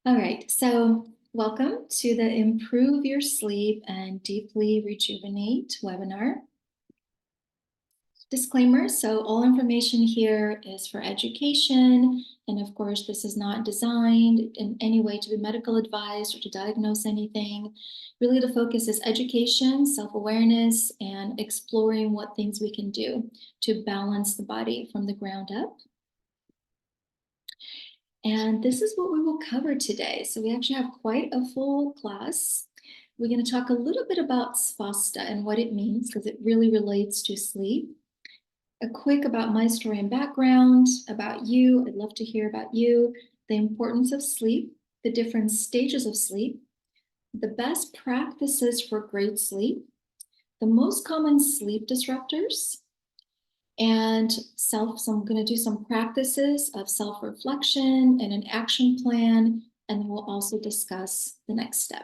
All right, so welcome to the Improve Your Sleep and Deeply Rejuvenate webinar. Disclaimer, so all information here is for education, and of course, this is not designed in any way to be medical advice or to diagnose anything. Really, the focus is education, self-awareness, and exploring what things we can do to balance the body from the ground up. And this is what we will cover today. So we actually have quite a full class. We're going to talk a little bit about Svasta and what it means, because it really relates to sleep. A quick about my story and background, about you. I'd love to hear about you, the importance of sleep, the different stages of sleep, the best practices for great sleep, the most common sleep disruptors, and so I'm going to do some practices of self-reflection and an action plan, and then we'll also discuss the next step.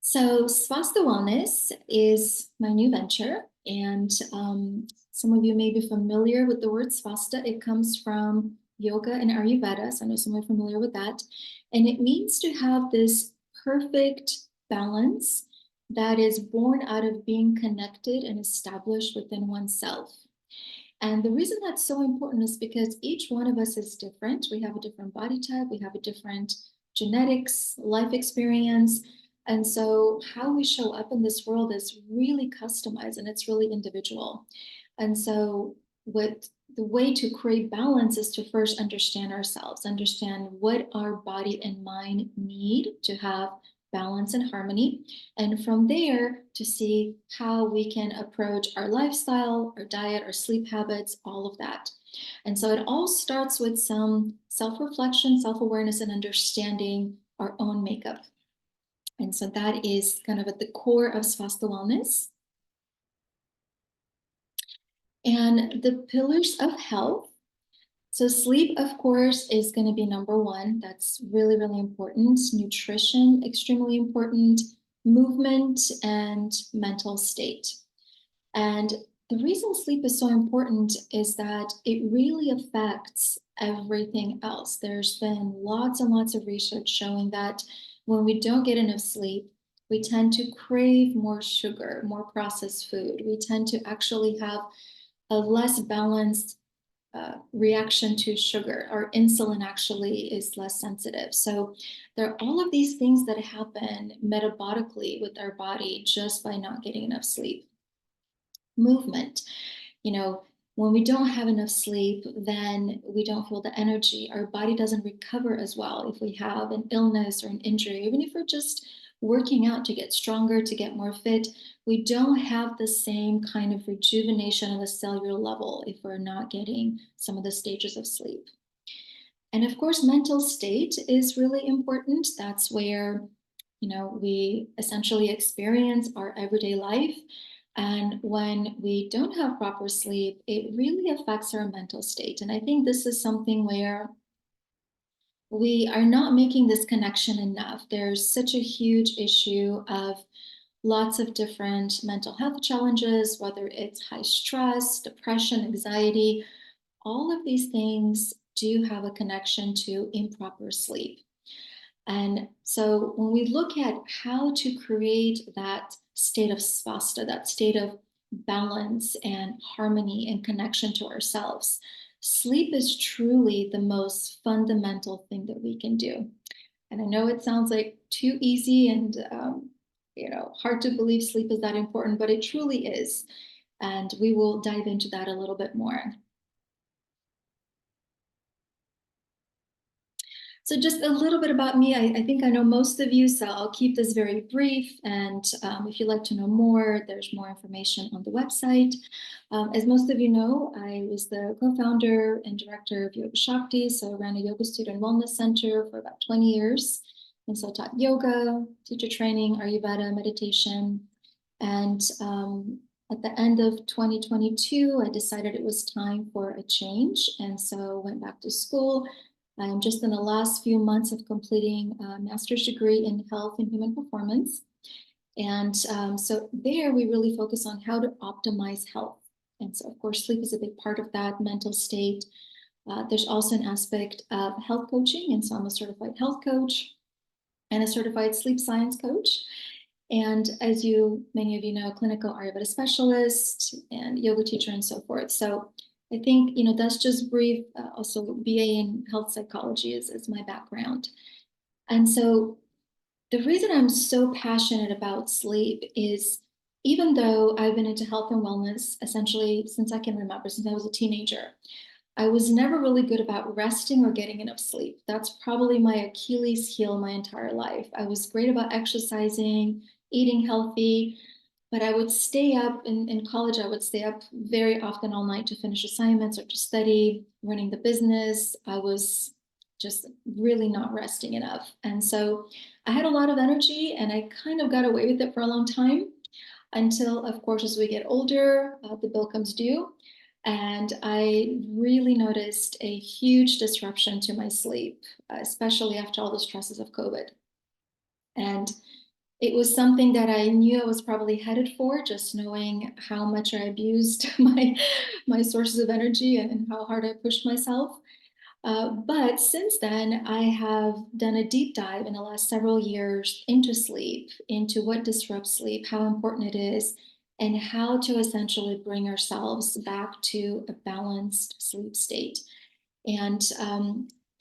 So Svasta Wellness is my new venture, and some of you may be familiar with the word Svasta. It comes from yoga and Ayurveda, so I know some are familiar with that, and it means to have this perfect balance that is born out of being connected and established within oneself. And the reason that's so important is because each one of us is different. We have a different body type, we have a different genetics, life experience. And so how we show up in this world is really customized and it's really individual. And so what the way to create balance is to first understand ourselves, understand what our body and mind need to have balance and harmony. And from there, to see how we can approach our lifestyle, our diet, our sleep habits, all of that. And so it all starts with some self-reflection, self-awareness, and understanding our own makeup. And so that is kind of at the core of Svasta Wellness. And the pillars of health. So sleep, of course, is going to be number one. That's really, really important. Nutrition, extremely important. Movement and mental state. And the reason sleep is so important is that it really affects everything else. There's been lots and lots of research showing that when we don't get enough sleep, we tend to crave more sugar, more processed food. We tend to actually have a less balanced reaction to sugar. Our insulin actually is less sensitive. So there are all of these things that happen metabolically with our body just by not getting enough sleep. Movement, when we don't have enough sleep, then we don't feel the energy. Our body doesn't recover as well if we have an illness or an injury, even if we're just working out to get stronger, to get more fit. We don't have the same kind of rejuvenation on the cellular level if we're not getting some of the stages of sleep. And of course, mental state is really important. That's where, we essentially experience our everyday life. And when we don't have proper sleep, it really affects our mental state. And I think this is something where we are not making this connection enough. There's such a huge issue of lots of different mental health challenges, whether it's high stress, depression, anxiety. All of these things do have a connection to improper sleep. And so when we look at how to create that state of svasta, that state of balance and harmony and connection to ourselves, sleep is truly the most fundamental thing that we can do. And I know it sounds like too easy and hard to believe sleep is that important, but it truly is. And we will dive into that a little bit more. So just a little bit about me. I think I know most of you, so I'll keep this very brief. And if you'd like to know more, there's more information on the website. As most of you know, I was the co-founder and director of Yoga Shakti. So I ran a yoga student wellness center for about 20 years. And so I taught yoga, teacher training, Ayurveda, meditation. And at the end of 2022, I decided it was time for a change. And so went back to school. I'm just in the last few months of completing a master's degree in health and human performance. And so there we really focus on how to optimize health. And so of course, sleep is a big part of that, mental state, There's also an aspect of health coaching, and so I'm a certified health coach and a certified sleep science coach. And as many of you know, clinical Ayurveda specialist and yoga teacher and so forth. So I think, that's just brief. Also, BA in health psychology is my background. And so the reason I'm so passionate about sleep is even though I've been into health and wellness essentially since I can remember, since I was a teenager, I was never really good about resting or getting enough sleep. That's probably my Achilles heel my entire life. I was great about exercising, eating healthy, but I would stay up in college. I would stay up very often all night to finish assignments or to study, running the business. I was just really not resting enough. And so I had a lot of energy and I kind of got away with it for a long time until, of course, as we get older, the bill comes due. And I really noticed a huge disruption to my sleep, especially after all the stresses of COVID. And it was something that I knew I was probably headed for, just knowing how much I abused my sources of energy and how hard I pushed myself. But since then, I have done a deep dive in the last several years into sleep, into what disrupts sleep, how important it is, and how to essentially bring ourselves back to a balanced sleep state. And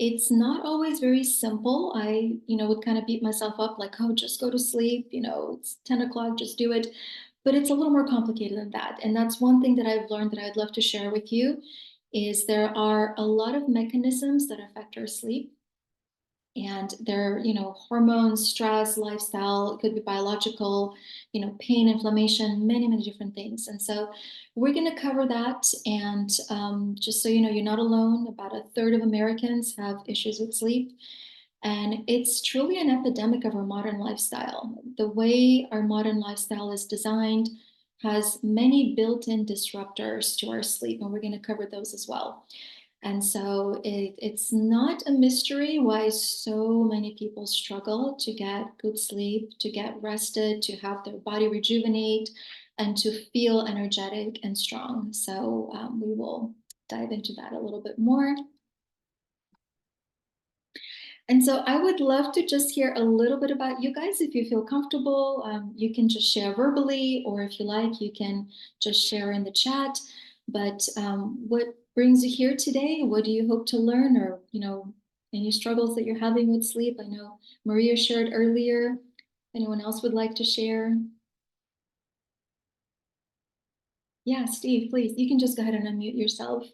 it's not always very simple. I, would kind of beat myself up like, oh, just go to sleep. It's 10 o'clock, just do it. But it's a little more complicated than that. And that's one thing that I've learned that I'd love to share with you is there are a lot of mechanisms that affect our sleep. And they're, hormones, stress, lifestyle, it could be biological, pain, inflammation, many, many different things. And so we're going to cover that. And just so you know, you're not alone. About a third of Americans have issues with sleep. And it's truly an epidemic of our modern lifestyle. The way our modern lifestyle is designed has many built-in disruptors to our sleep, and we're going to cover those as well. And so it's not a mystery why so many people struggle to get good sleep, to get rested, to have their body rejuvenate, and to feel energetic and strong. So we will dive into that a little bit more. And so I would love to just hear a little bit about you guys. If you feel comfortable, you can just share verbally, or if you like, you can just share in the chat. But what brings you here today? What do you hope to learn, or any struggles that you're having with sleep? I know Maria shared earlier. Anyone else would like to share? Yeah, Steve, please. You can just go ahead and unmute yourself.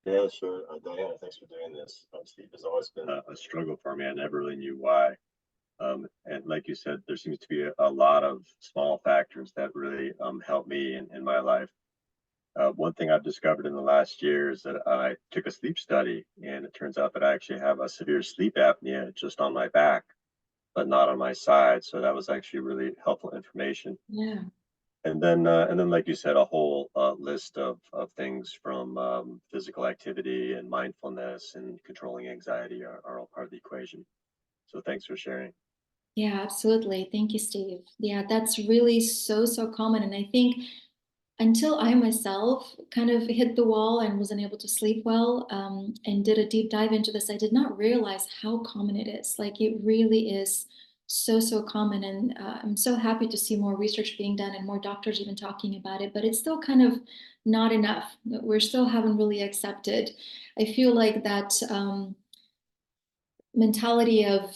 Yeah, sure. Diana, thanks for doing this. Sleep has always been a struggle for me. I never really knew why. And like you said, there seems to be a lot of small factors that really help me in my life. One thing I've discovered in the last year is that I took a sleep study, and it turns out that I actually have a severe sleep apnea just on my back, but not on my side. So that was actually really helpful information. Yeah. And then, like you said, a whole list of things from physical activity and mindfulness and controlling anxiety are all part of the equation. So thanks for sharing. Yeah, absolutely. Thank you, Steve. Yeah, that's really so, so common. And I think until I myself kind of hit the wall and wasn't able to sleep well, and did a deep dive into this, I did not realize how common it is. Like it really is so, so common. And I'm so happy to see more research being done and more doctors even talking about it, but it's still kind of not enough. We're still haven't really accepted. I feel like that mentality of,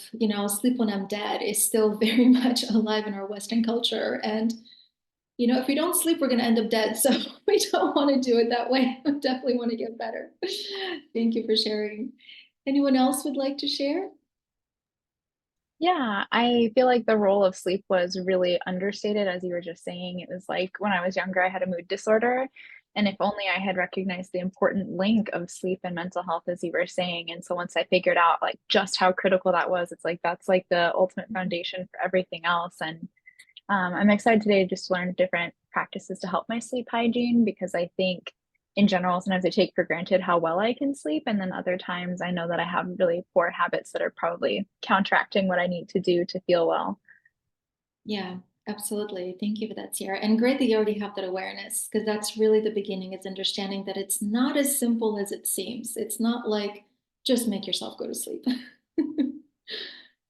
sleep when I'm dead is still very much alive in our Western culture. And if we don't sleep, we're going to end up dead. So we don't want to do it that way. We definitely want to get better. Thank you for sharing. Anyone else would like to share? Yeah, I feel like the role of sleep was really understated, as you were just saying. It was like when I was younger, I had a mood disorder. And if only I had recognized the important link of sleep and mental health, as you were saying. And so once I figured out like just how critical that was, it's like that's like the ultimate foundation for everything else. And I'm excited today just to learn different practices to help my sleep hygiene because I think in general, sometimes I take for granted how well I can sleep. And then other times I know that I have really poor habits that are probably counteracting what I need to do to feel well. Yeah, Absolutely. Thank you for that, Sierra. And great that you already have that awareness, because that's really the beginning. It's understanding that it's not as simple as it seems. It's not like just make yourself go to sleep.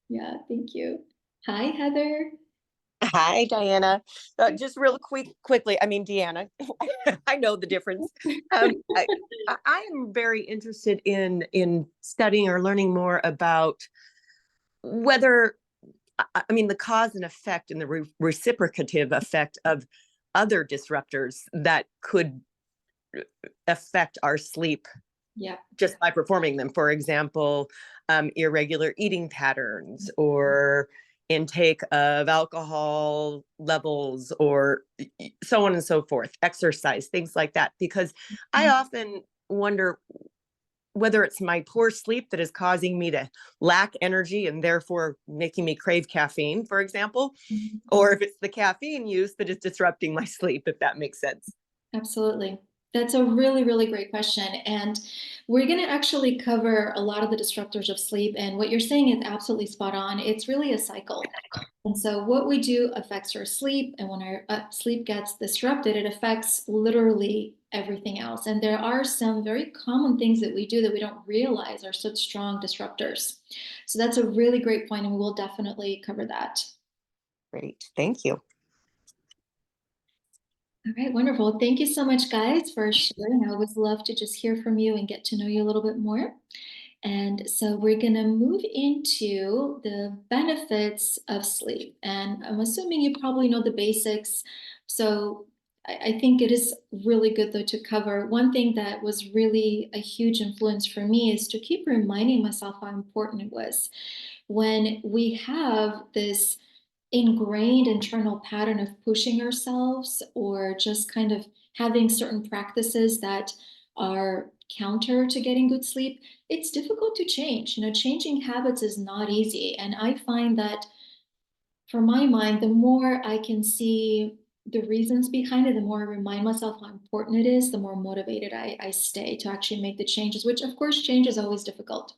Yeah, thank you. Hi, Heather. Hi, Diana. Just real quickly, I mean, Deanna, I know the difference. I am very interested in studying or learning more about whether, I mean, the cause and effect and the reciprocative effect of other disruptors that could affect our sleep Yeah. just by performing them. For example, irregular eating patterns or intake of alcohol levels or so on and so forth, exercise, things like that. Because I often wonder whether it's my poor sleep that is causing me to lack energy and therefore making me crave caffeine, for example, or if it's the caffeine use that is disrupting my sleep, if that makes sense. Absolutely. That's a really, really great question. And we're going to actually cover a lot of the disruptors of sleep. And what you're saying is absolutely spot on. It's really a cycle. And so what we do affects our sleep. And when our sleep gets disrupted, it affects literally everything else. And there are some very common things that we do that we don't realize are such strong disruptors. So that's a really great point, and we will definitely cover that. Great. Thank you. All right, wonderful. Thank you so much, guys, for sharing. I always love to just hear from you and get to know you a little bit more. And so we're going to move into the benefits of sleep. And I'm assuming you probably know the basics. So I think it is really good, though, to cover. One thing that was really a huge influence for me is to keep reminding myself how important it was. When we have this ingrained internal pattern of pushing ourselves or just kind of having certain practices that are counter to getting good sleep, it's difficult to change. Changing habits is not easy. And I find that for my mind, the more I can see the reasons behind it, the more I remind myself how important it is, the more motivated I stay to actually make the changes, which of course change is always difficult.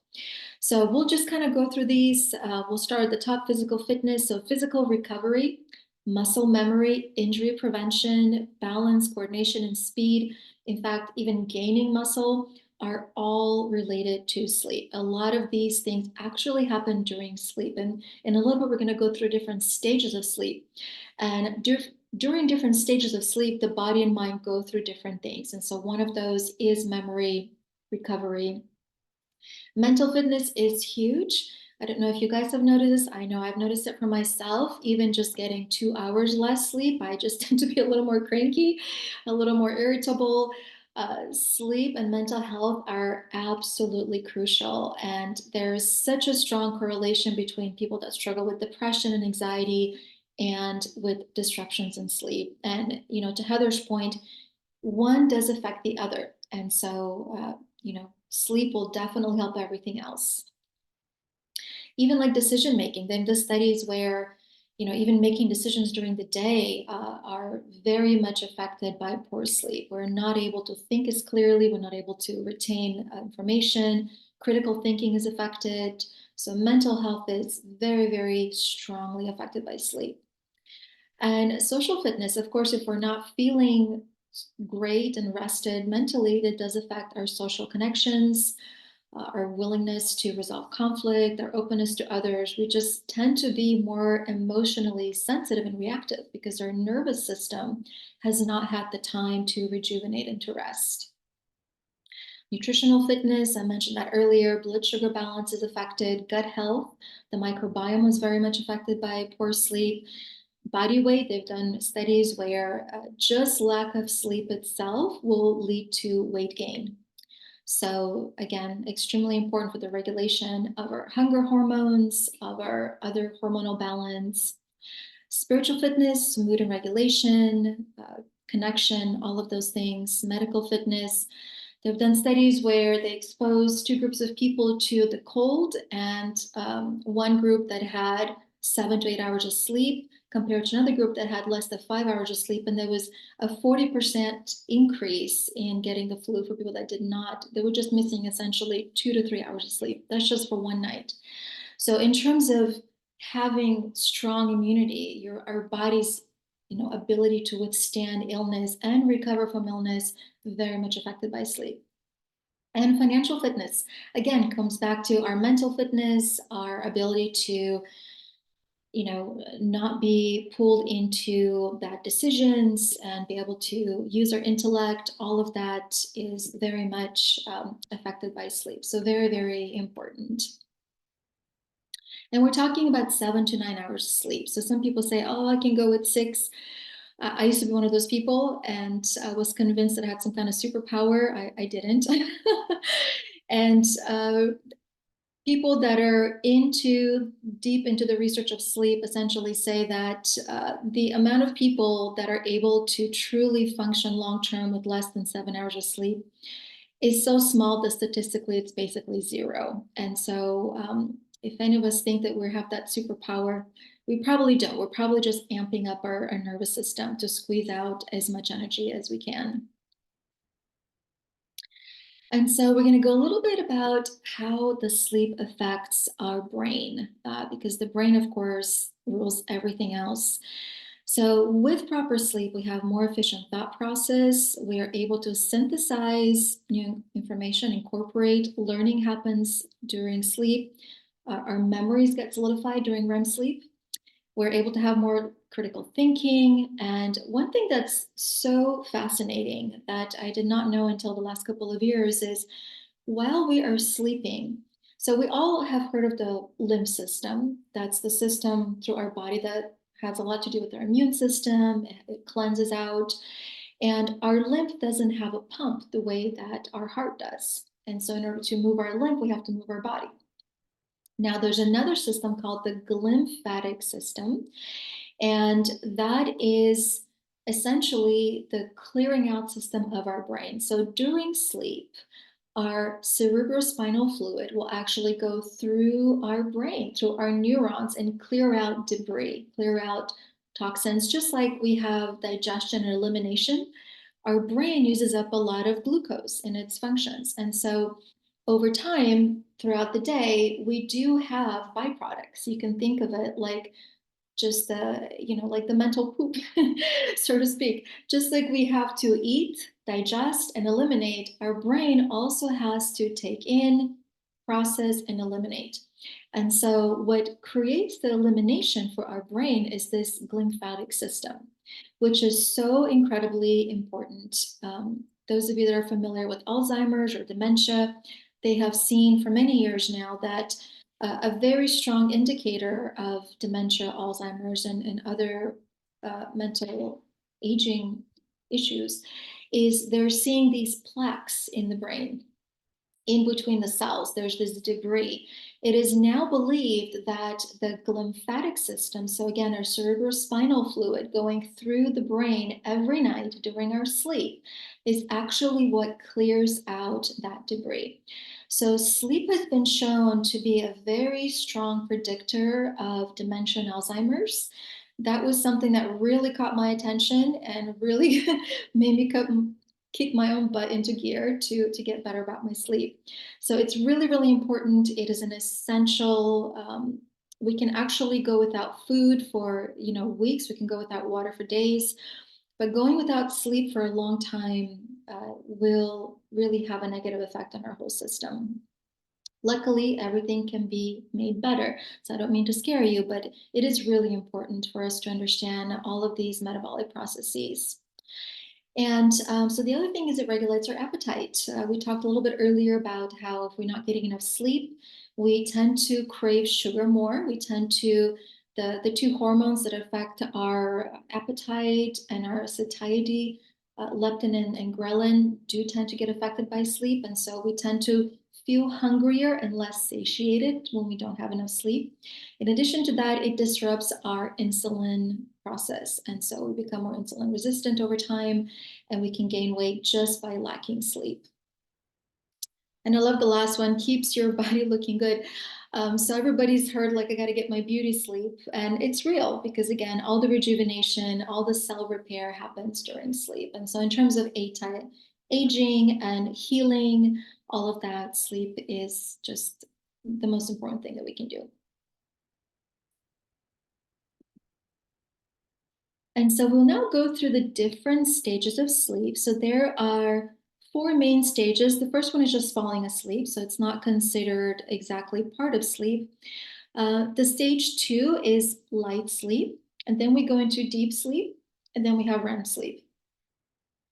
So we'll just kind of go through these. We'll start at the top: physical fitness. So physical recovery, muscle memory, injury prevention, balance, coordination, and speed. In fact, even gaining muscle are all related to sleep. A lot of these things actually happen during sleep. And in a little bit, we're going to go through different stages of sleep. And during different stages of sleep, the body and mind go through different things. And so one of those is memory, recovery. Mental fitness is huge. I don't know if you guys have noticed this. I know I've noticed it for myself. Even just getting 2 hours less sleep, I just tend to be a little more cranky, a little more irritable. Sleep and mental health are absolutely crucial. And there's such a strong correlation between people that struggle with depression and anxiety and with disruptions in sleep. And, to Heather's point, one does affect the other. And so, sleep will definitely help everything else. Even like decision making, then the studies where, even making decisions during the day are very much affected by poor sleep. We're not able to think as clearly, we're not able to retain information, critical thinking is affected. So mental health is very, very strongly affected by sleep. And social fitness, of course, if we're not feeling great and rested mentally, that does affect our social connections, our willingness to resolve conflict, our openness to others. We just tend to be more emotionally sensitive and reactive because our nervous system has not had the time to rejuvenate and to rest. Nutritional fitness, I mentioned that earlier. Blood sugar balance is affected. Gut health, the microbiome is very much affected by poor sleep. Body weight, they've done studies where just lack of sleep itself will lead to weight gain. So again, extremely important for the regulation of our hunger hormones, of our other hormonal balance. Spiritual fitness, mood and regulation, connection, all of those things. Medical fitness, they've done studies where they exposed two groups of people to the cold, and one group that had 7 to 8 hours of sleep compared to another group that had less than 5 hours of sleep. And there was a 40% increase in getting the flu for people that did not. They were just missing essentially 2 to 3 hours of sleep. That's just for one night. So in terms of having strong immunity, our body's ability to withstand illness and recover from illness, very much affected by sleep. And financial fitness, again, comes back to our mental fitness, our ability to not be pulled into bad decisions and be able to use our intellect. All of that is very much affected by sleep. So very, very important. And we're talking about 7 to 9 hours of sleep. So some people say, oh, I can go with 6. I used to be one of those people, and I was convinced that I had some kind of superpower. I didn't. And people that are deep into the research of sleep essentially say that the amount of people that are able to truly function long-term with less than 7 hours of sleep is so small that statistically it's basically zero. And so if any of us think that we have that superpower, we probably don't. We're probably just amping up our nervous system to squeeze out as much energy as we can. And so we're going to go a little bit about how the sleep affects our brain, because the brain, of course, rules everything else. So with proper sleep, we have more efficient thought process. We are able to synthesize new information, incorporate. Learning happens during sleep. Our memories get solidified during REM sleep. We're able to have more critical thinking. And one thing that's so fascinating that I did not know until the last couple of years is while we are sleeping, so we all have heard of the lymph system. That's the system through our body that has a lot to do with our immune system. It cleanses out. And our lymph doesn't have a pump the way that our heart does. And so in order to move our lymph, we have to move our body. Now, there's another system called the glymphatic system, and that is essentially the clearing out system of our brain. So during sleep, our cerebrospinal fluid will actually go through our brain, through our neurons, and clear out debris, clear out toxins, just like we have digestion and elimination. Our brain uses up a lot of glucose in its functions. And so over time, throughout the day, we do have byproducts. You can think of it like just like the mental poop, so to speak. Just like we have to eat, digest, and eliminate, our brain also has to take in, process, and eliminate. And so what creates the elimination for our brain is this glymphatic system, which is so incredibly important. Those of you that are familiar with Alzheimer's or dementia, they have seen for many years now that a very strong indicator of dementia, Alzheimer's, and other mental aging issues is they're seeing these plaques in the brain. In between the cells, there's this debris. It is now believed that the glymphatic system, so again, our cerebrospinal fluid going through the brain every night during our sleep, is actually what clears out that debris. So sleep has been shown to be a very strong predictor of dementia and Alzheimer's. That was something that really caught my attention and really made me kick my own butt into gear to get better about my sleep. So it's really, really important. It is an essential. We can actually go without food for weeks. We can go without water for days. But going without sleep for a long time will really have a negative effect on our whole system. Luckily, everything can be made better. So I don't mean to scare you, but it is really important for us to understand all of these metabolic processes. And so the other thing is it regulates our appetite. We talked a little bit earlier about how if we're not getting enough sleep, we tend to crave sugar more. We tend to, the two hormones that affect our appetite and our satiety, leptin and ghrelin, do tend to get affected by sleep. And so we tend to feel hungrier and less satiated when we don't have enough sleep. In addition to that, it disrupts our insulin process. And so we become more insulin resistant over time, and we can gain weight just by lacking sleep. And I love the last one, keeps your body looking good. So everybody's heard, like, I got to get my beauty sleep. And it's real because, again, all the rejuvenation, all the cell repair happens during sleep. And so in terms of aging and healing, all of that, sleep is just the most important thing that we can do. And so we'll now go through the different stages of sleep. So there are 4 main stages. The first one is just falling asleep, so it's not considered exactly part of sleep. The stage 2 is light sleep, and then we go into deep sleep, and then we have REM sleep.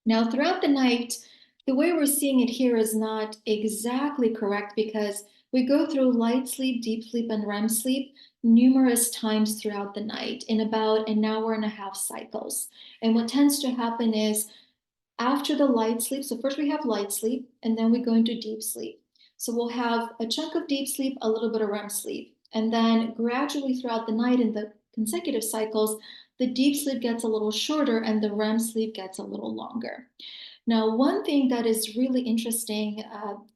Now, throughout the night, the way we're seeing it here is not exactly correct because we go through light sleep, deep sleep, and REM sleep numerous times throughout the night in about an hour and a half cycles. And what tends to happen is after the light sleep, so first we have light sleep, and then we go into deep sleep. So we'll have a chunk of deep sleep, a little bit of REM sleep, and then gradually throughout the night in the consecutive cycles, the deep sleep gets a little shorter and the REM sleep gets a little longer. Now, one thing that is really interesting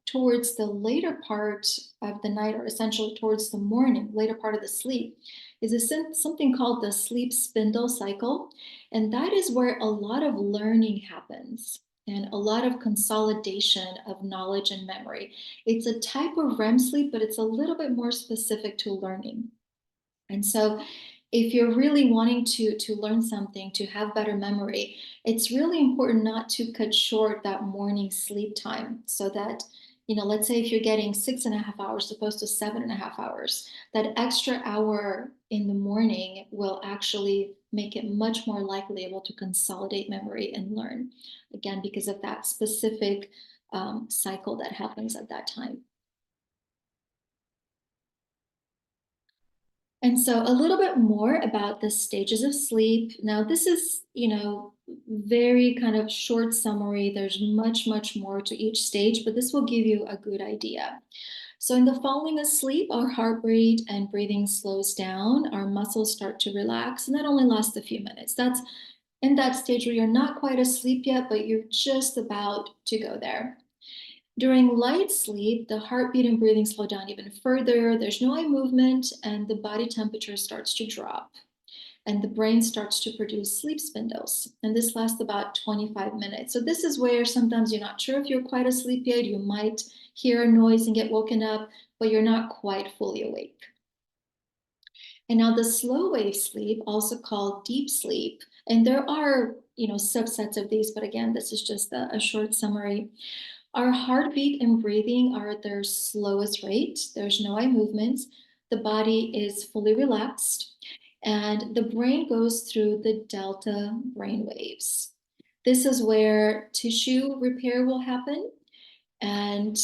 towards the later part of the night, or essentially towards the morning, later part of the sleep, is something called the sleep spindle cycle. And that is where a lot of learning happens and a lot of consolidation of knowledge and memory. It's a type of REM sleep, but it's a little bit more specific to learning. And so if you're really wanting to learn something, to have better memory, it's really important not to cut short that morning sleep time so that, let's say if you're getting 6.5 hours opposed to 7.5 hours, that extra hour in the morning will actually make it much more likely able to consolidate memory and learn, again, because of that specific cycle that happens at that time. And so a little bit more about the stages of sleep. Now, this is, very kind of short summary. There's much, much more to each stage, but this will give you a good idea. So in the falling asleep, our heart rate and breathing slows down, our muscles start to relax, and that only lasts a few minutes. That's in that stage where you're not quite asleep yet, but you're just about to go there. During light sleep, the heartbeat and breathing slow down even further. There's no eye movement, and the body temperature starts to drop. And the brain starts to produce sleep spindles. And this lasts about 25 minutes. So this is where sometimes you're not sure if you're quite asleep yet. You might hear a noise and get woken up, but you're not quite fully awake. And now the slow wave sleep, also called deep sleep, and there are subsets of these, but again, this is just a short summary. Our heartbeat and breathing are at their slowest rate. There's no eye movements. The body is fully relaxed, and the brain goes through the delta brain waves. This is where tissue repair will happen and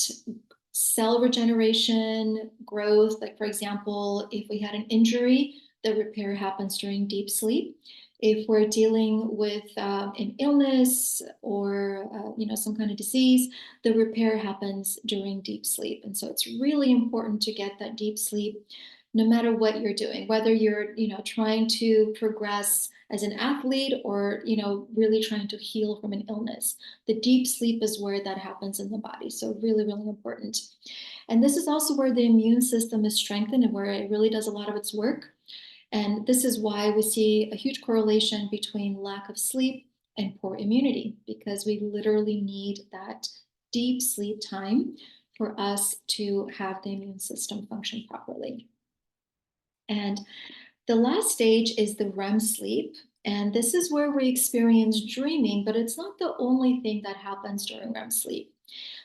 cell regeneration, growth. Like, for example, if we had an injury, the repair happens during deep sleep. If we're dealing with an illness or some kind of disease, the repair happens during deep sleep. And so it's really important to get that deep sleep no matter what you're doing, whether you're trying to progress as an athlete or really trying to heal from an illness. The deep sleep is where that happens in the body. So really, really important. And this is also where the immune system is strengthened and where it really does a lot of its work. And this is why we see a huge correlation between lack of sleep and poor immunity, because we literally need that deep sleep time for us to have the immune system function properly. And the last stage is the REM sleep. And this is where we experience dreaming, but it's not the only thing that happens during REM sleep.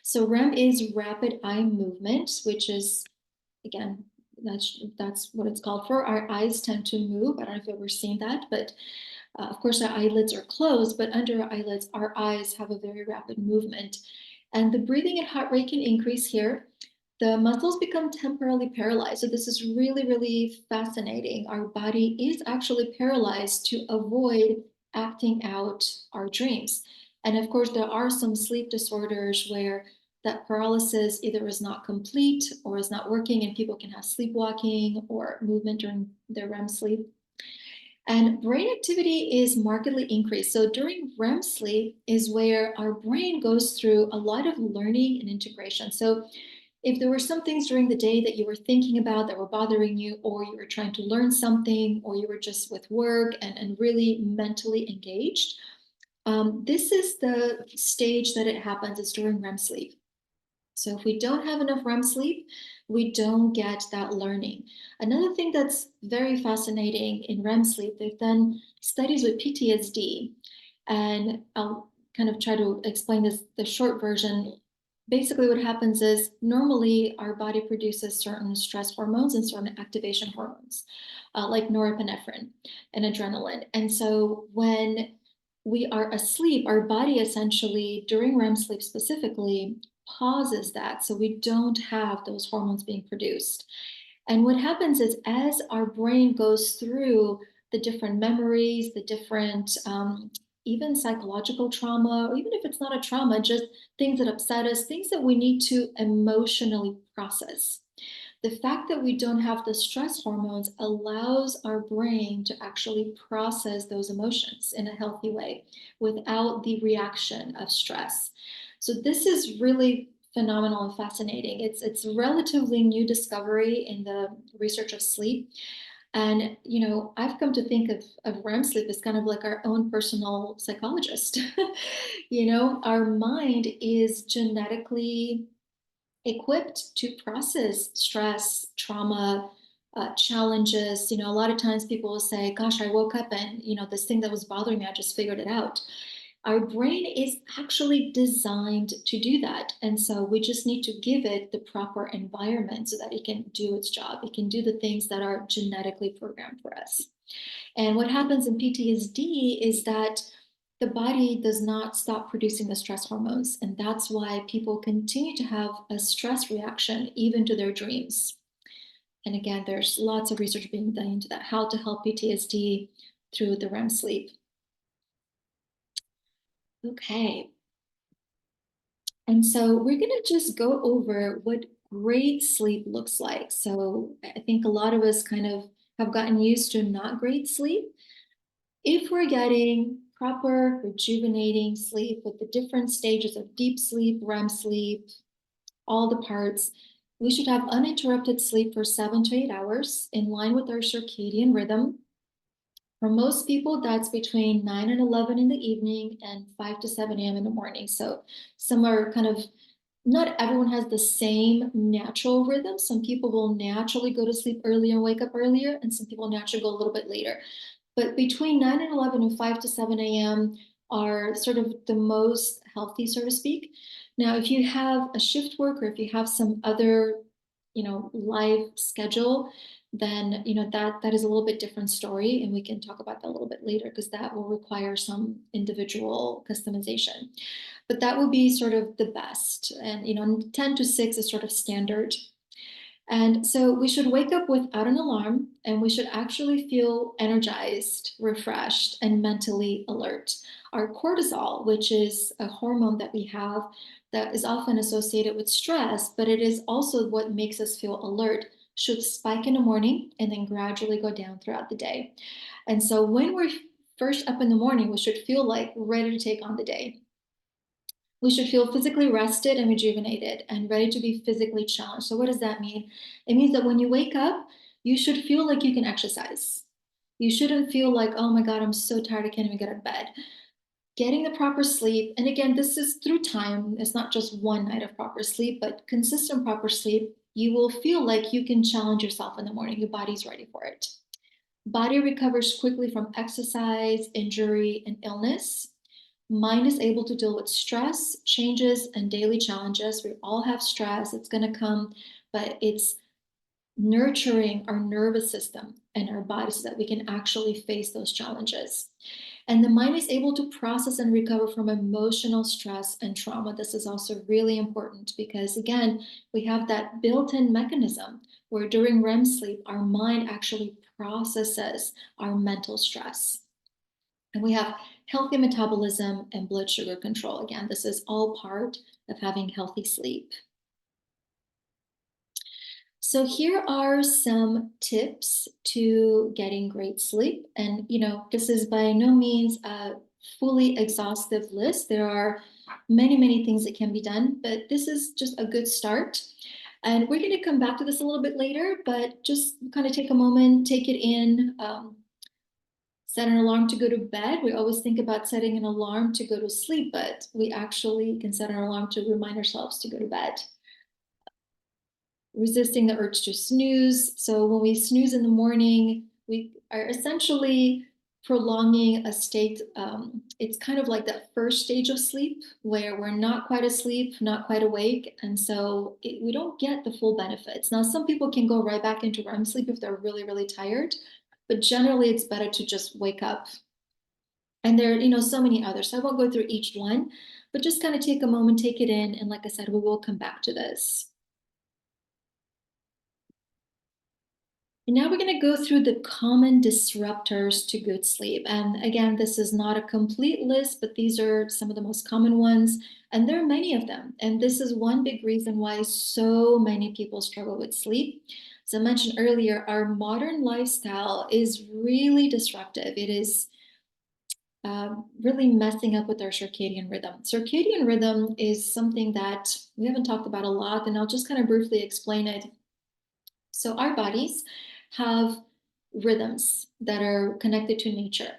So REM is rapid eye movement, which is, again, that's what it's called for. Our eyes tend to move. I don't know if you've ever seen that, but of course our eyelids are closed, but under our eyelids, our eyes have a very rapid movement. And the breathing and heart rate can increase here. The muscles become temporarily paralyzed. So this is really, really fascinating. Our body is actually paralyzed to avoid acting out our dreams. And of course, there are some sleep disorders where that paralysis either is not complete or is not working, and people can have sleepwalking or movement during their REM sleep. And brain activity is markedly increased. So during REM sleep is where our brain goes through a lot of learning and integration. So if there were some things during the day that you were thinking about that were bothering you, or you were trying to learn something, or you were just with work and really mentally engaged, this is the stage that it happens. It's during REM sleep. So if we don't have enough REM sleep, we don't get that learning. Another thing that's very fascinating in REM sleep, they've done studies with PTSD, and I'll kind of try to explain this, the short version. Basically, what happens is normally our body produces certain stress hormones and certain activation hormones, like norepinephrine and adrenaline. And so when we are asleep, our body essentially, during REM sleep specifically, pauses that so we don't have those hormones being produced. And what happens is as our brain goes through the different memories, the different even psychological trauma, or even if it's not a trauma, just things that upset us, things that we need to emotionally process. The fact that we don't have the stress hormones allows our brain to actually process those emotions in a healthy way without the reaction of stress. So this is really phenomenal and fascinating. It's a relatively new discovery in the research of sleep. And, you know, I've come to think of REM sleep as kind of like our own personal psychologist. You know, our mind is genetically equipped to process stress, trauma, challenges. You know, a lot of times people will say, gosh, I woke up and, you know, this thing that was bothering me, I just figured it out. Our brain is actually designed to do that. And so we just need to give it the proper environment so that it can do its job. It can do the things that are genetically programmed for us. And what happens in PTSD is that the body does not stop producing the stress hormones. And that's why people continue to have a stress reaction even to their dreams. And again, there's lots of research being done into that, how to help PTSD through the REM sleep. Okay. And so we're going to just go over what great sleep looks like. So I think a lot of us kind of have gotten used to not great sleep. If we're getting proper rejuvenating sleep with the different stages of deep sleep, REM sleep, all the parts, we should have uninterrupted sleep for 7 to 8 hours in line with our circadian rhythm. For most people, that's between 9 and 11 in the evening and 5 to 7 a.m. in the morning. So some are kind of, not everyone has the same natural rhythm. Some people will naturally go to sleep earlier and wake up earlier, and some people naturally go a little bit later. But between 9 and 11 and 5 to 7 a.m. are sort of the most healthy, so to speak. Now, if you have a shift work or if you have some other, you know, live schedule, then, you know, that is a little bit different story. And we can talk about that a little bit later because that will require some individual customization. But that would be sort of the best. And, you know, 10 to 6 is sort of standard. And so we should wake up without an alarm, and we should actually feel energized, refreshed, and mentally alert. Our cortisol, which is a hormone that we have that is often associated with stress, but it is also what makes us feel alert, should spike in the morning and then gradually go down throughout the day. And so when we're first up in the morning, we should feel like ready to take on the day. We should feel physically rested and rejuvenated and ready to be physically challenged. So what does that mean? It means that when you wake up, you should feel like you can exercise. You shouldn't feel like, oh my God, I'm so tired, I can't even get out of bed. Getting the proper sleep, and again, this is through time. It's not just one night of proper sleep, but consistent proper sleep. You will feel like you can challenge yourself in the morning. Your body's ready for it. Body recovers quickly from exercise, injury, and illness. Mind is able to deal with stress, changes, and daily challenges. We all have stress, it's going to come, but it's nurturing our nervous system and our body so that we can actually face those challenges. And the mind is able to process and recover from emotional stress and trauma. This is also really important because, again, we have that built-in mechanism where during REM sleep, our mind actually processes our mental stress. And we have healthy metabolism and blood sugar control. Again, this is all part of having healthy sleep. So here are some tips to getting great sleep. And, you know, this is by no means a fully exhaustive list. There are many, many things that can be done, but this is just a good start. And we're going to come back to this a little bit later, but just kind of take a moment, take it in, set an alarm to go to bed. We always think about setting an alarm to go to sleep, but we actually can set an alarm to remind ourselves to go to bed. resisting the urge to snooze. So when we snooze in the morning, we are essentially prolonging a state. It's kind of like that first stage of sleep where we're not quite asleep, not quite awake. And so we don't get the full benefits. Now, some people can go right back into REM sleep if they're really, really tired, but generally it's better to just wake up. And there are, so many others. So I won't go through each one, but just kind of take a moment, take it in. And like I said, we will come back to this. And now we're going to go through the common disruptors to good sleep. And again, this is not a complete list, but these are some of the most common ones. And there are many of them. And this is one big reason why so many people struggle with sleep. As I mentioned earlier, our modern lifestyle is really disruptive. It is really messing up with our circadian rhythm. Circadian rhythm is something that we haven't talked about a lot, and I'll just kind of briefly explain it. So our bodies have rhythms that are connected to nature.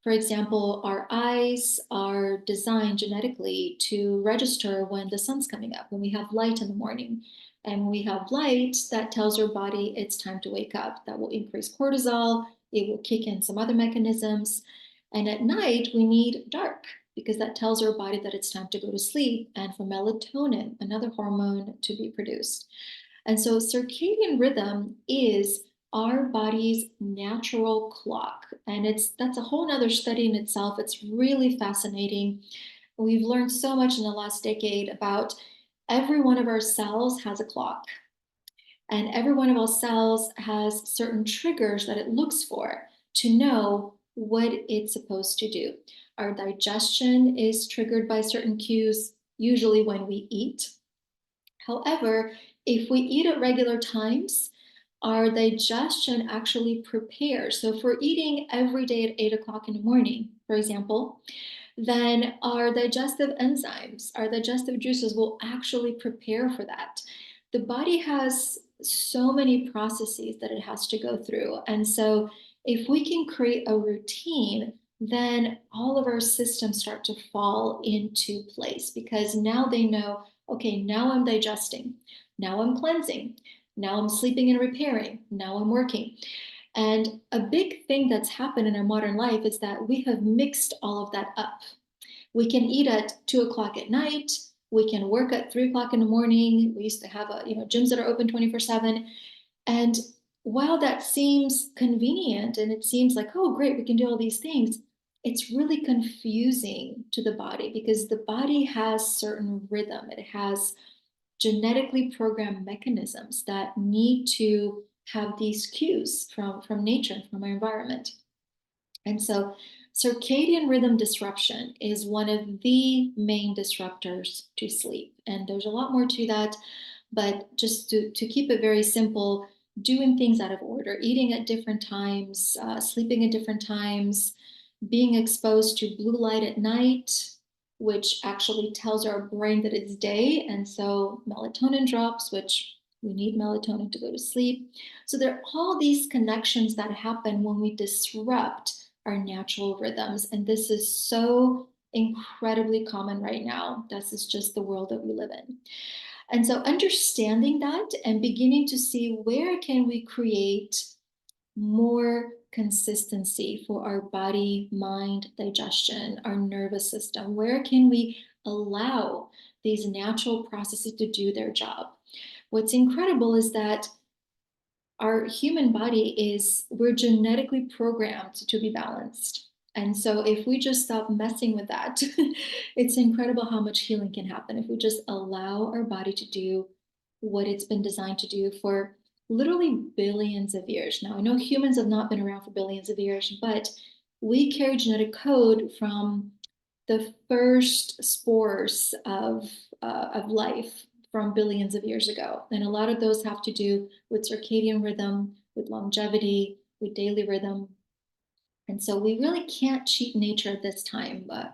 For example, our eyes are designed genetically to register when the sun's coming up, when we have light in the morning. And when we have light, that tells our body it's time to wake up. That will increase cortisol. It will kick in some other mechanisms. And at night, we need dark because that tells our body that it's time to go to sleep and for melatonin, another hormone, to be produced. And so circadian rhythm is our body's natural clock. And that's a whole nother study in itself. It's really fascinating. We've learned so much in the last decade about every one of our cells has a clock. And every one of our cells has certain triggers that it looks for to know what it's supposed to do. Our digestion is triggered by certain cues, usually when we eat. However, if we eat at regular times, our digestion actually prepares. So if we're eating every day at 8 o'clock in the morning, for example, then our digestive enzymes, our digestive juices will actually prepare for that. The body has so many processes that it has to go through. And so if we can create a routine, then all of our systems start to fall into place because now they know, okay, now I'm digesting, now I'm cleansing, now I'm sleeping and repairing, now I'm working. And a big thing that's happened in our modern life is that we have mixed all of that up. We can eat at 2 o'clock at night. We can work at 3 o'clock in the morning. We used to have gyms that are open 24/7. And while that seems convenient and it seems like, oh, great, we can do all these things, it's really confusing to the body because the body has certain rhythm. It has genetically programmed mechanisms that need to have these cues from nature, from our environment. And so circadian rhythm disruption is one of the main disruptors to sleep. And there's a lot more to that, but just to keep it very simple, doing things out of order, eating at different times, sleeping at different times, being exposed to blue light at night, which actually tells our brain that it's day. And so melatonin drops, which we need melatonin to go to sleep. So there are all these connections that happen when we disrupt our natural rhythms. And this is so incredibly common right now. This is just the world that we live in. And so understanding that and beginning to see where can we create more consistency for our body, mind, digestion, our nervous system, where can we allow these natural processes to do their job? What's incredible is that our human body we're genetically programmed to be balanced. And so if we just stop messing with that, it's incredible how much healing can happen if we just allow our body to do what it's been designed to do for literally billions of years. Now, I know humans have not been around for billions of years, but we carry genetic code from the first spores of life from billions of years ago. And a lot of those have to do with circadian rhythm, with longevity, with daily rhythm. And so we really can't cheat nature at this time, but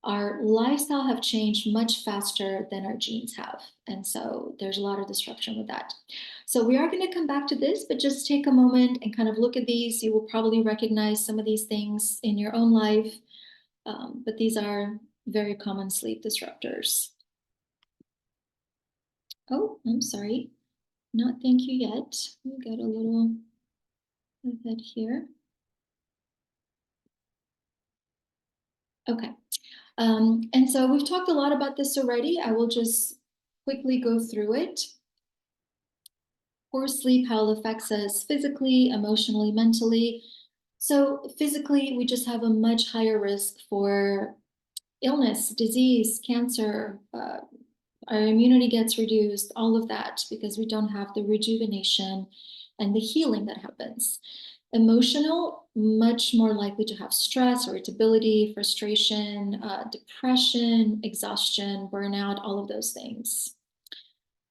our lifestyle have changed much faster than our genes have. And so there's a lot of disruption with that. So we are going to come back to this, but just take a moment and kind of look at these. You will probably recognize some of these things in your own life, but these are very common sleep disruptors. Oh, I'm sorry. not thank you yet. We got a little ahead here. Okay. And so we've talked a lot about this already. I will just quickly go through it. Poor sleep, how it affects us physically, emotionally, mentally. So physically, we just have a much higher risk for illness, disease, cancer. Our immunity gets reduced, all of that, because we don't have the rejuvenation and the healing that happens. Emotional, much more likely to have stress, irritability, frustration, depression, exhaustion, burnout, all of those things.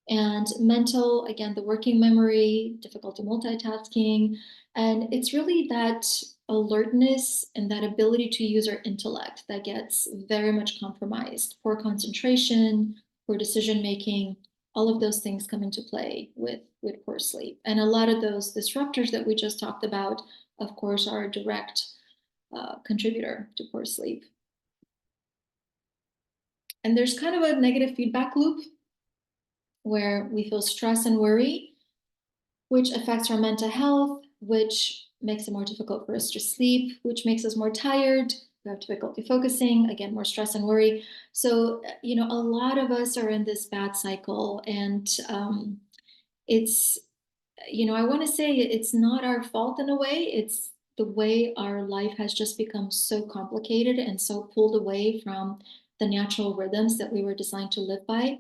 And mental, again, the working memory, difficulty multitasking. And it's really that alertness and that ability to use our intellect that gets very much compromised. Poor concentration, poor decision making, all of those things come into play with poor sleep. And a lot of those disruptors that we just talked about, of course, are a direct contributor to poor sleep. And there's kind of a negative feedback loop where we feel stress and worry, which affects our mental health, which makes it more difficult for us to sleep, which makes us more tired. We have difficulty focusing, again, more stress and worry. So, a lot of us are in this bad cycle, and it's, I want to say it's not our fault in a way. It's the way our life has just become so complicated and so pulled away from the natural rhythms that we were designed to live by.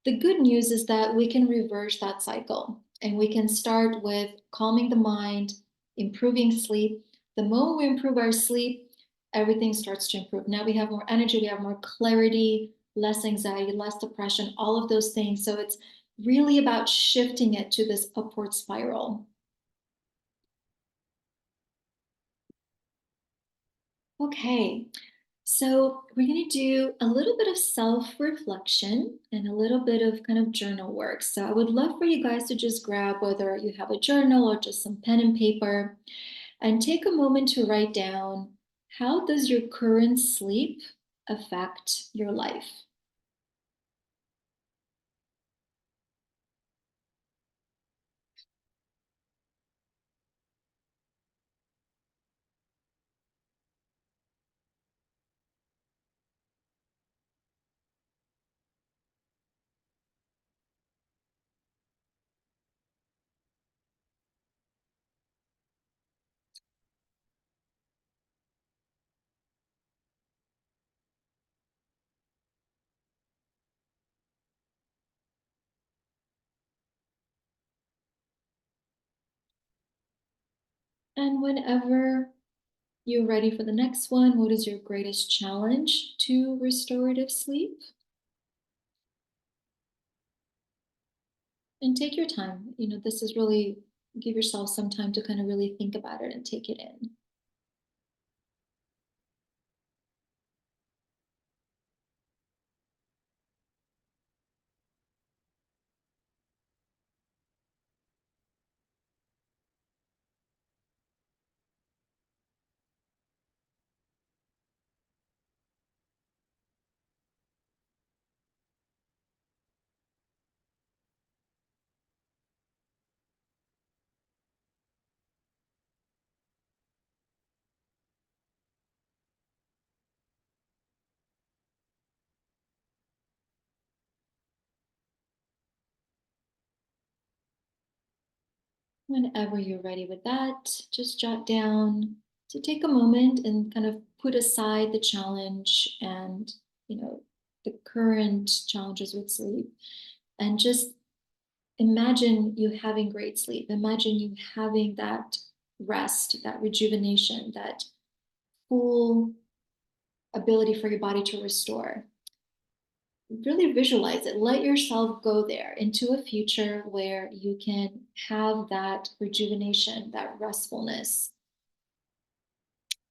The good news is that we can reverse that cycle, and we can start with calming the mind, improving sleep. The moment we improve our sleep, everything starts to improve. Now we have more energy, we have more clarity, less anxiety, less depression, all of those things. So it's really about shifting it to this upward spiral. Okay, so we're going to do a little bit of self-reflection and a little bit of kind of journal work. So I would love for you guys to just grab, whether you have a journal or just some pen and paper, and take a moment to write down, how does your current sleep affect your life? And whenever you're ready for the next one, what is your greatest challenge to restorative sleep? And take your time. This is really, give yourself some time to kind of really think about it and take it in. Whenever you're ready with that, just jot down to take a moment and kind of put aside the challenge and, the current challenges with sleep, and just imagine you having great sleep. Imagine you having that rest, that rejuvenation, that full ability for your body to restore. Really visualize it. Let yourself go there into a future where you can have that rejuvenation, that restfulness.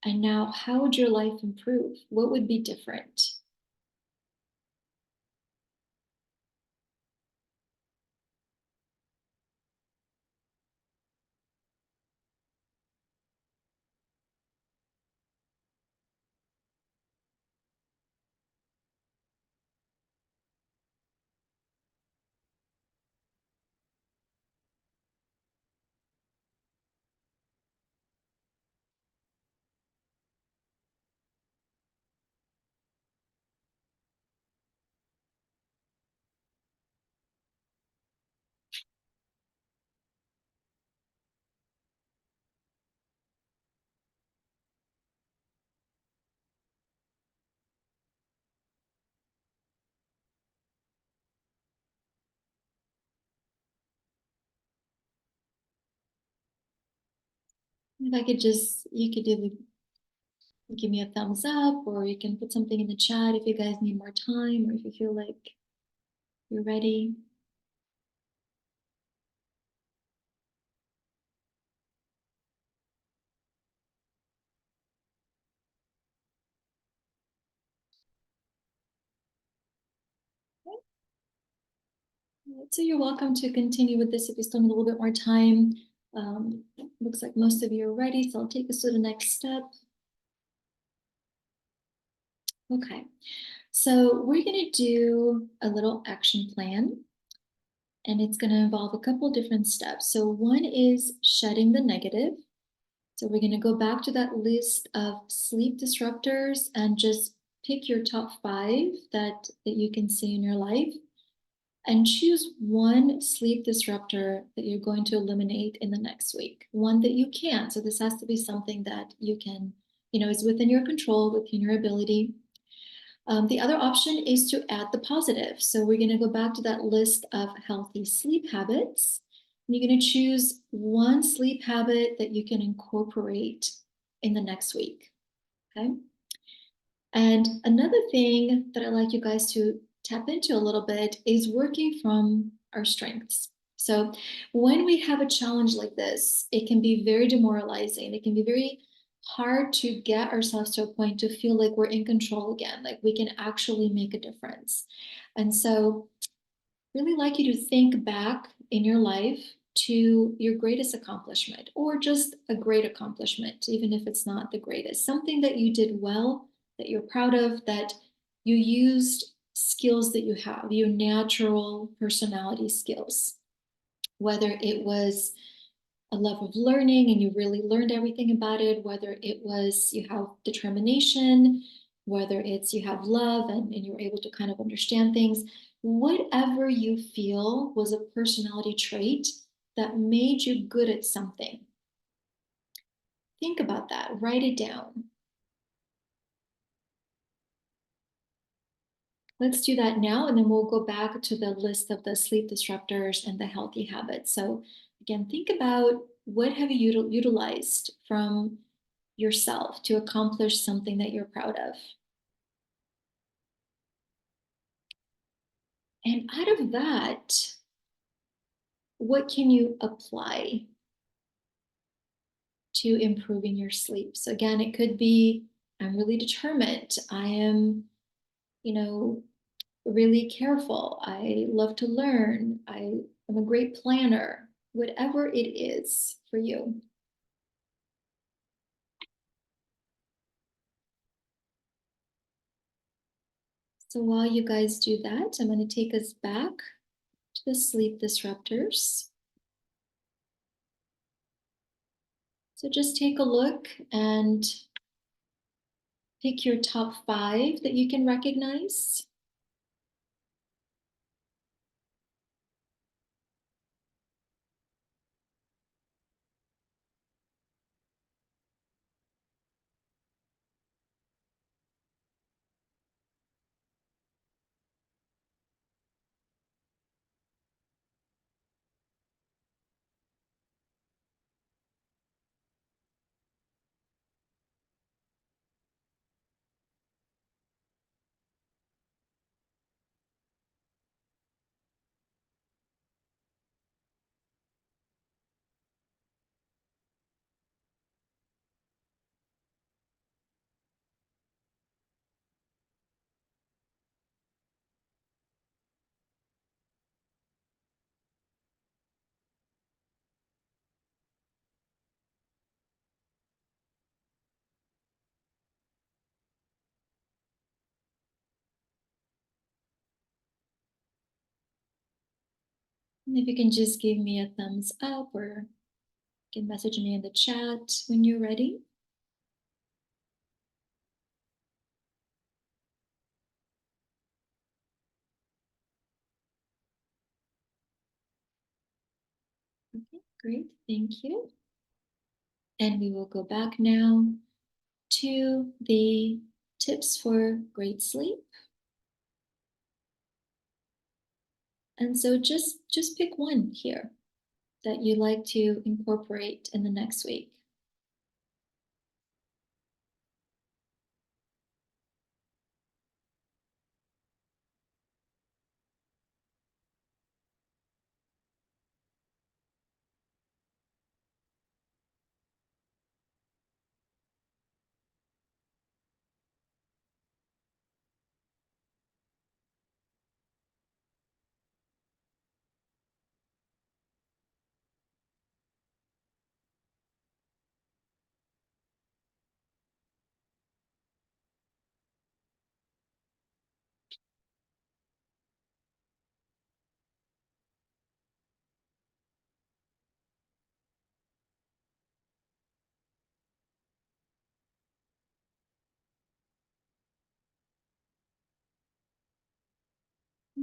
And now, how would your life improve? What would be different? If I could just, you could give me a thumbs up, or you can put something in the chat if you guys need more time, or if you feel like you're ready. So you're welcome to continue with this if you still need a little bit more time. Looks like most of you are ready, so I'll take us to the next step. Okay, so we're gonna do a little action plan, and it's gonna involve a couple different steps. So one is shedding the negative. So we're gonna go back to that list of sleep disruptors and just pick your top 5 that you can see in your life, and choose one sleep disruptor that you're going to eliminate in the next week, one that you can. So this has to be something that you can, is within your control, within your ability. The other option is to add the positive. So we're going to go back to that list of healthy sleep habits. And you're going to choose one sleep habit that you can incorporate in the next week. Okay. And another thing that I'd like you guys to tap into a little bit is working from our strengths. So when we have a challenge like this, it can be very demoralizing. It can be very hard to get ourselves to a point to feel like we're in control again, like we can actually make a difference. And so really like you to think back in your life to your greatest accomplishment, or just a great accomplishment, even if it's not the greatest, something that you did well, that you're proud of, that you used skills that you have, your natural personality skills, whether it was a love of learning and you really learned everything about it, whether it was you have determination, whether it's you have love and you're able to kind of understand things, whatever you feel was a personality trait that made you good at something. Think about that, write it down. Let's do that now, and then we'll go back to the list of the sleep disruptors and the healthy habits. So again, think about what have you utilized from yourself to accomplish something that you're proud of. And out of that, what can you apply to improving your sleep? So again, it could be, I'm really determined. I am, really careful. I love to learn. I am a great planner, whatever it is for you. So while you guys do that, I'm going to take us back to the sleep disruptors. So just take a look and pick your top 5 that you can recognize. And if you can just give me a thumbs up, or you can message me in the chat when you're ready. Okay, great, thank you. And we will go back now to the tips for great sleep. And so just pick one here that you like to incorporate in the next week.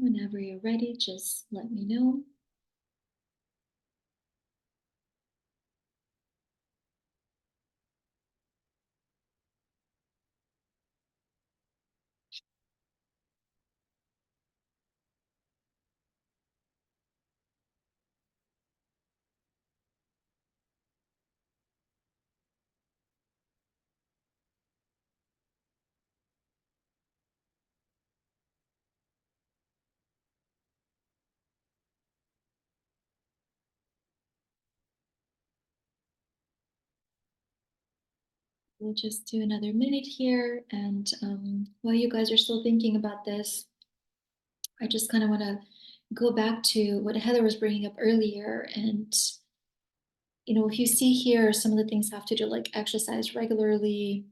Whenever you're ready, just let me know. We'll just do another minute here. And while you guys are still thinking about this, I just kind of want to go back to what Heather was bringing up earlier. And, you know, if you see here, some of the things have to do like exercise regularly,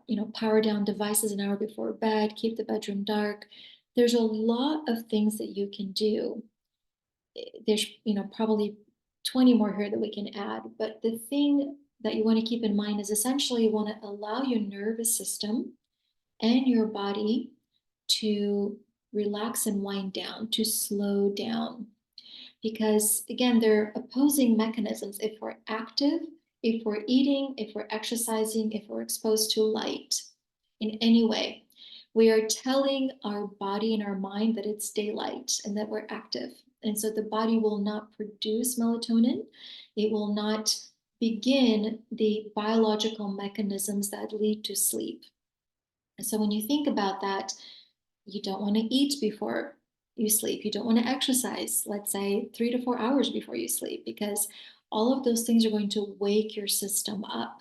you know, power down devices an hour before bed, keep the bedroom dark. There's a lot of things that you can do. There's, you know, probably 20 more here that we can add. But the thing that you want to keep in mind is essentially you want to allow your nervous system and your body to relax and wind down, to slow down. Because again, they're opposing mechanisms. If we're active, if we're eating, if we're exercising, if we're exposed to light in any way, we are telling our body and our mind that it's daylight and that we're active. And so the body will not produce melatonin. It will not begin the biological mechanisms that lead to sleep. And so when you think about that, you don't want to eat before you sleep. You don't want to exercise, let's say 3 to 4 hours before you sleep, because all of those things are going to wake your system up.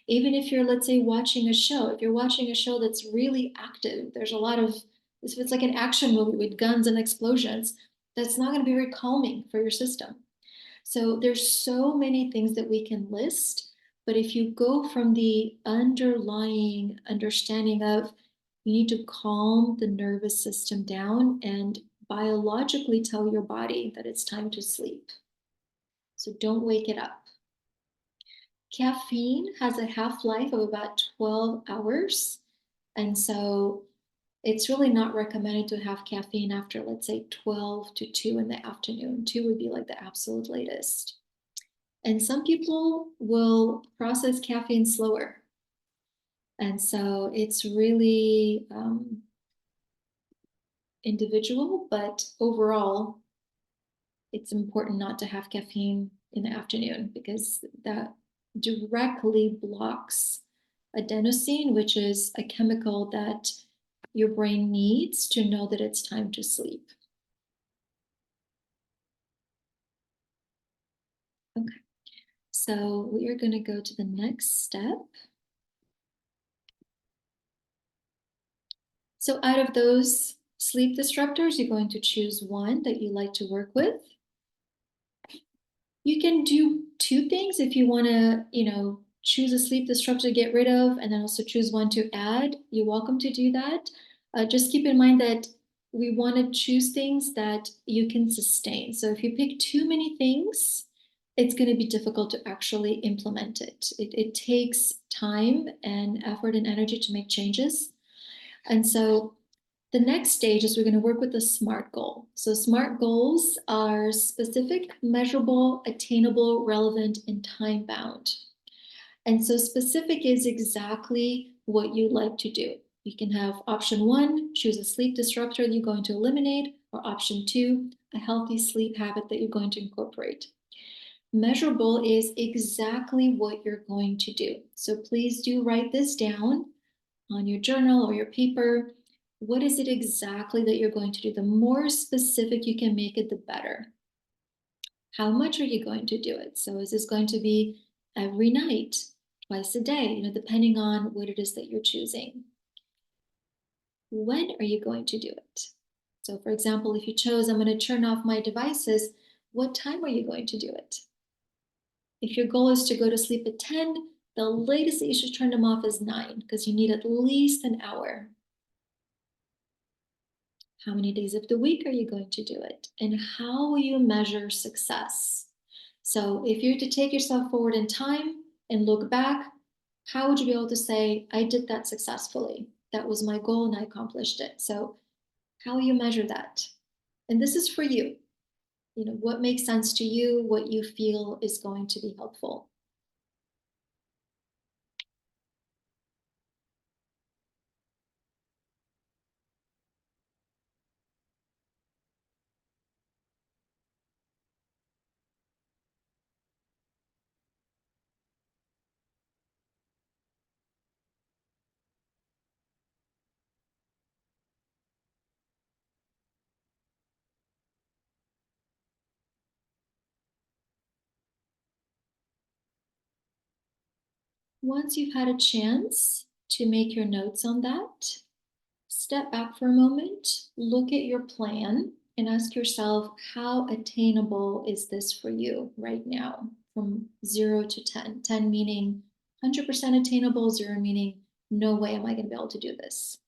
Even if you're, let's say, watching a show, if you're watching a show that's really active, there's a lot of, if it's like an action movie with guns and explosions, that's not going to be very calming for your system. So there's so many things that we can list, but if you go from the underlying understanding of you need to calm the nervous system down and biologically tell your body that it's time to sleep. So don't wake it up. Caffeine has a half-life of about 12 hours. And so it's really not recommended to have caffeine after, let's say, 12 to 2 in the afternoon. 2 would be like the absolute latest. And some people will process caffeine slower. And so it's really individual, but overall, it's important not to have caffeine in the afternoon because that directly blocks adenosine, which is a chemical that your brain needs to know that it's time to sleep. Okay, so we are going to go to the next step. So out of those sleep disruptors, you're going to choose one that you like to work with. You can do two things if you want to, you know, choose a sleep disruptor to get rid of and then also choose one to add. You're welcome to do that. Just keep in mind that we want to choose things that you can sustain. So if you pick too many things, it's going to be difficult to actually implement it. It takes time and effort and energy to make changes. And so the next stage is we're going to work with a SMART goal. So SMART goals are specific, measurable, attainable, relevant, and time bound. And so specific is exactly what you'd like to do. You can have option 1, choose a sleep disruptor that you're going to eliminate, or option 2, a healthy sleep habit that you're going to incorporate. Measurable is exactly what you're going to do. So please do write this down on your journal or your paper. What is it exactly that you're going to do? The more specific you can make it, the better. How much are you going to do it? So is this going to be every night, twice a day, you know, depending on what it is that you're choosing? When are you going to do it? So for example, if you chose, I'm going to turn off my devices, what time are you going to do it? If your goal is to go to sleep at 10, the latest that you should turn them off is 9 because you need at least an hour. How many days of the week are you going to do it? And how will you measure success? So if you were to take yourself forward in time and look back, how would you be able to say, I did that successfully? That was my goal and I accomplished it. So How you measure that. And this is for you. You know, what makes sense to you, what you feel is going to be helpful. Once you've had a chance to make your notes on that, step back for a moment, look at your plan, and ask yourself, how attainable is this for you right now from 0 to 10? 10 meaning 100% attainable, 0 meaning no way am I going to be able to do this.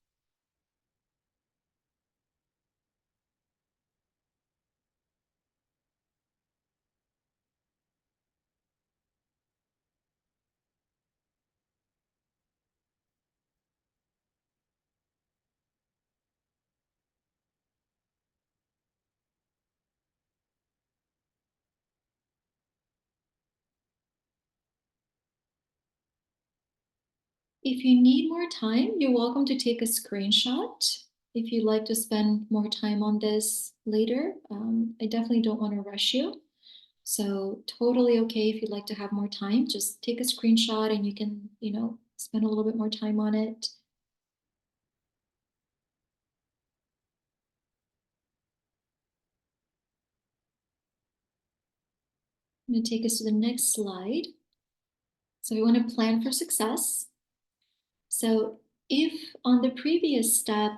If you need more time, you're welcome to take a screenshot if you'd like to spend more time on this later. I definitely don't want to rush you. So totally okay if you'd like to have more time, just take a screenshot and you can, spend a little bit more time on it. I'm going to take us to the next slide. So we want to plan for success. So if on the previous step,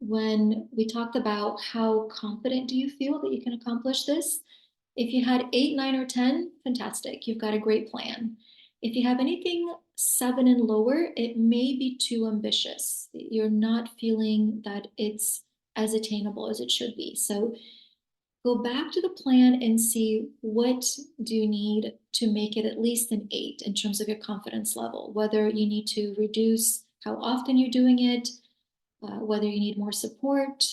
when we talked about how confident do you feel that you can accomplish this, if you had 8, 9, or 10, fantastic. You've got a great plan. If you have anything 7 and lower, it may be too ambitious. You're not feeling that it's as attainable as it should be. So go back to the plan and see what do you need to make it at least an 8 in terms of your confidence level, whether you need to reduce how often you're doing it, whether you need more support,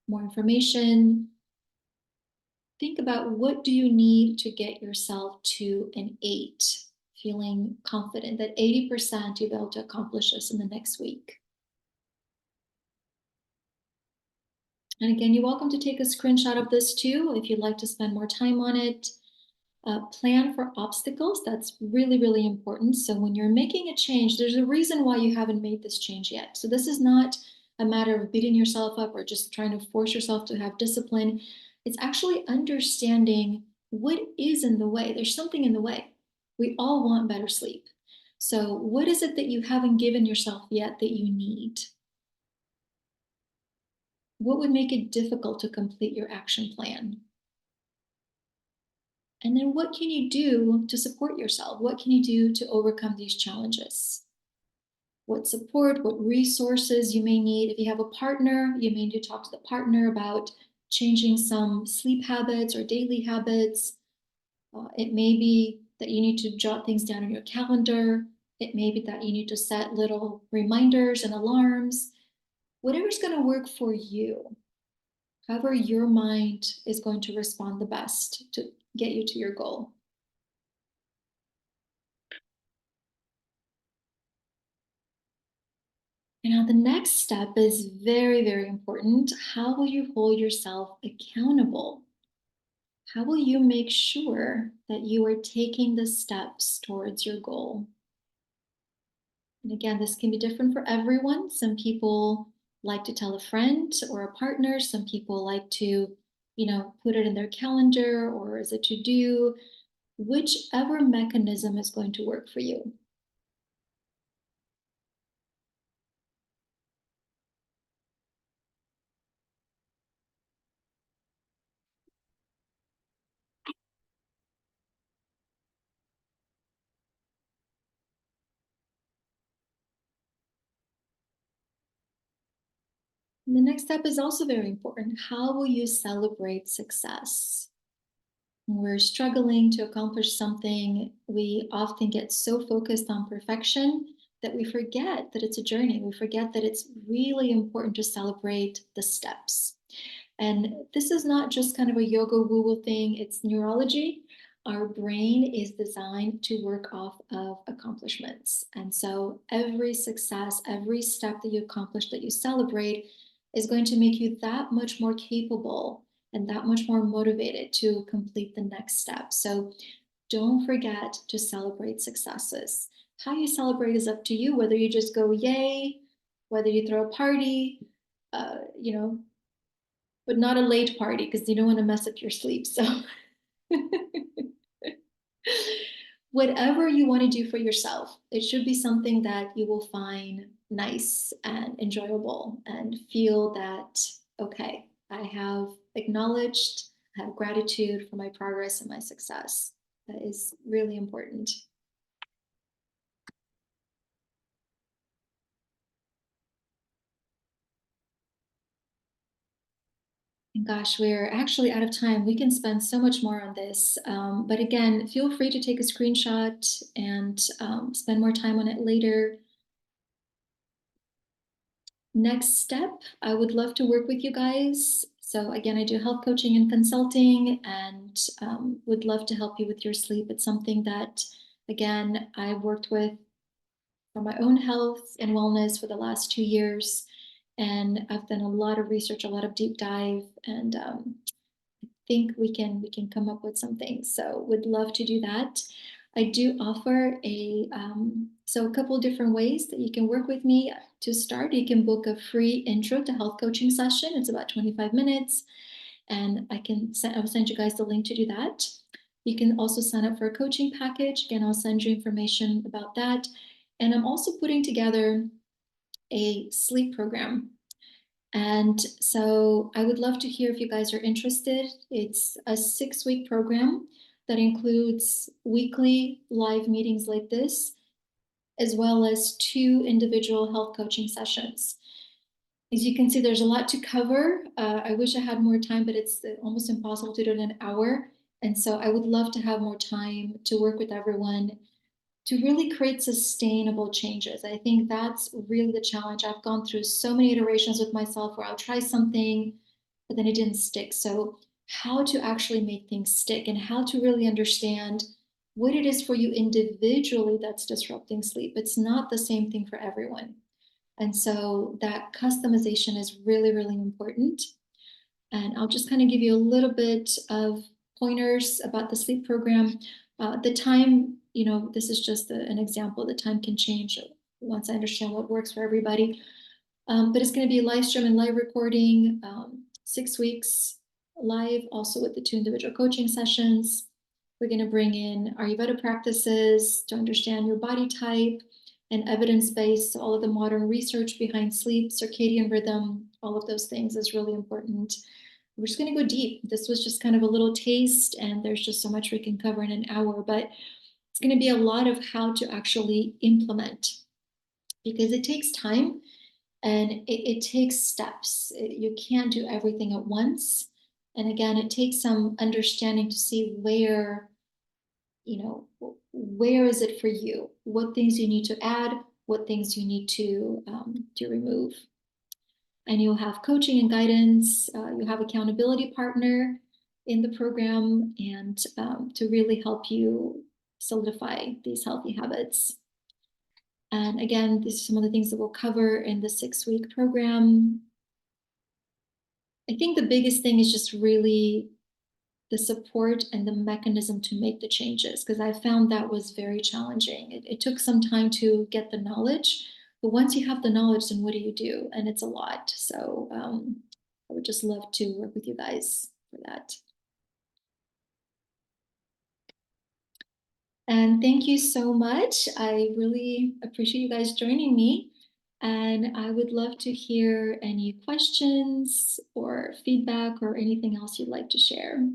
more information. Think about what do you need to get yourself to an 8, feeling confident that 80% you'll be able to accomplish this in the next week. And again, you're welcome to take a screenshot of this too if you'd like to spend more time on it. Plan for obstacles. That's really, really important. So when you're making a change, there's a reason why you haven't made this change yet. So this is not a matter of beating yourself up or just trying to force yourself to have discipline. It's actually understanding what is in the way. There's something in the way. We all want better sleep. So what is it that you haven't given yourself yet that you need? What would make it difficult to complete your action plan? And then what can you do to support yourself? What can you do to overcome these challenges? What support, what resources you may need. If you have a partner, you may need to talk to the partner about changing some sleep habits or daily habits. It may be that you need to jot things down on your calendar. It may be that you need to set little reminders and alarms. Whatever's going to work for you. However your mind is going to respond the best to get you to your goal. And now the next step is very, very important. How will you hold yourself accountable? How will you make sure that you are taking the steps towards your goal? And again, this can be different for everyone. Some people like to tell a friend or a partner. Some people like to, put it in their calendar or as a to-do. Whichever mechanism is going to work for you. And the next step is also very important. How will you celebrate success? When we're struggling to accomplish something, we often get so focused on perfection, that we forget that it's a journey. We forget that it's really important to celebrate the steps. And this is not just kind of a yoga woo-woo thing, it's neurology. Our brain is designed to work off of accomplishments. And so every success, every step that you accomplish, that you celebrate, is going to make you that much more capable and that much more motivated to complete the next step. So don't forget to celebrate successes. How you celebrate is up to you, whether you just go yay, whether you throw a party, you know, but not a late party because you don't want to mess up your sleep. So whatever you want to do for yourself, it should be something that you will find nice and enjoyable and feel that, okay, I have acknowledged, I have gratitude for my progress and my success. That is really important. And gosh, we're actually out of time. We can spend so much more on this. But again, feel free to take a screenshot and spend more time on it later. Next step, I would love to work with you guys. So again, I do health coaching and consulting and would love to help you with your sleep. It's something that, again, I've worked with for my own health and wellness for the last 2 years. And I've done a lot of research, a lot of deep dive, and I think we can come up with something. So would love to do that. I do offer a couple of different ways that you can work with me. To start, you can book a free intro to health coaching session. It's about 25 minutes, and I'll send you guys the link to do that. You can also sign up for a coaching package. Again, I'll send you information about that. And I'm also putting together a sleep program. And so I would love to hear if you guys are interested. It's a 6-week program that includes weekly live meetings like this, as well as 2 individual health coaching sessions. As you can see, there's a lot to cover. I wish I had more time, but it's almost impossible to do it in an hour. And so I would love to have more time to work with everyone to really create sustainable changes. I think that's really the challenge. I've gone through so many iterations with myself where I'll try something, but then it didn't stick. So how to actually make things stick and how to really understand what it is for you individually that's disrupting sleep. It's not the same thing for everyone. And so that customization is really, really important. And I'll just kind of give you a little bit of pointers about the sleep program. The time, this is just an example. The time can change once I understand what works for everybody. But it's going to be live stream and live recording, 6 weeks live, also with the 2 individual coaching sessions. We're going to bring in Ayurveda practices to understand your body type and evidence-based. All of the modern research behind sleep, circadian rhythm, all of those things is really important. We're just going to go deep. This was just kind of a little taste, and there's just so much we can cover in an hour, but it's going to be a lot of how to actually implement, because it takes time and it takes steps. You can't do everything at once. And again, it takes some understanding to see where is it for you? What things you need to add, what things you need to remove. And you'll have coaching and guidance. You'll have accountability partner in the program, and to really help you solidify these healthy habits. And again, these are some of the things that we'll cover in the 6-week program. I think the biggest thing is just really the support and the mechanism to make the changes, because I found that was very challenging. It took some time to get the knowledge, but once you have the knowledge, then what do you do? And it's a lot. So I would just love to work with you guys for that. And thank you so much. I really appreciate you guys joining me. And I would love to hear any questions or feedback or anything else you'd like to share.